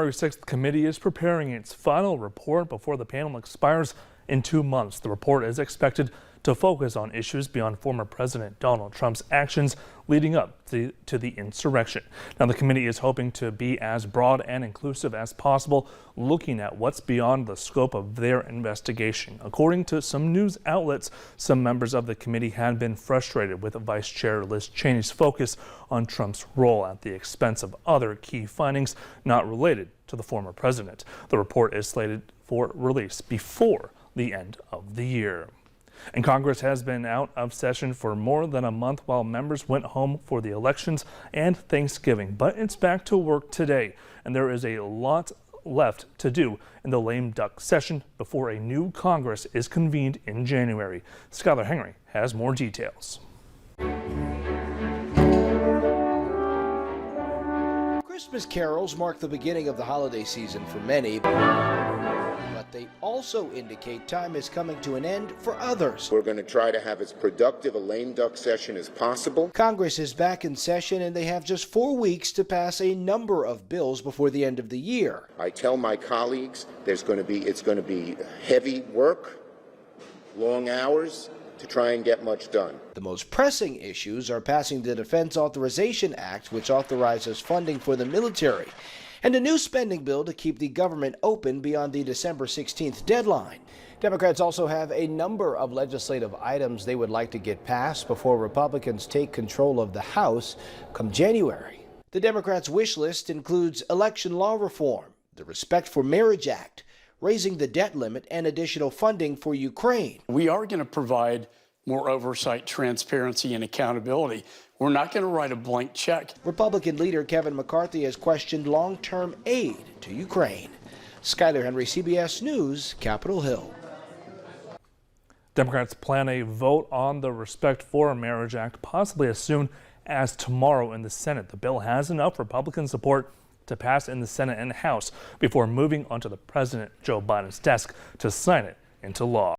January 6th committee is preparing its final report before the panel expires in 2 months. The report is expected to focus on issues beyond former President Donald Trump's actions leading up to the insurrection. Now, the committee is hoping to be as broad and inclusive as possible, looking at what's beyond the scope of their investigation. According to some news outlets, some members of the committee had been frustrated with Vice Chair Liz Cheney's focus on Trump's role at the expense of other key findings not related to the former president. The report is slated for release before the end of the year. And Congress has been out of session for more than a month while members went home for the elections and Thanksgiving. But it's back to work today, and there is a lot left to do in the lame duck session before a new Congress is convened in January. Skylar Henry has more details. Christmas carols mark the beginning of the holiday season for many, but they also indicate time is coming to an end for others. We're going to try to have as productive a lame duck session as possible. Congress is back in session and they have just 4 weeks to pass a number of bills before the end of the year. I tell my colleagues it's going to be heavy work, long hours to try and get much done. The most pressing issues are passing the Defense Authorization Act, which authorizes funding for the military, and a new spending bill to keep the government open beyond the December 16th deadline. Democrats also have a number of legislative items they would like to get passed before Republicans take control of the House come January. The Democrats' wish list includes election law reform, the Respect for Marriage Act, raising the debt limit, and additional funding for Ukraine. We are going to provide more oversight, transparency, and accountability. We're not going to write a blank check. Republican leader Kevin McCarthy has questioned long-term aid to Ukraine. Skylar Henry, CBS News, Capitol Hill. Democrats plan a vote on the Respect for Marriage Act possibly as soon as tomorrow in the Senate. The bill has enough Republican support to pass in the Senate and House before moving onto the President Joe Biden's desk to sign it into law.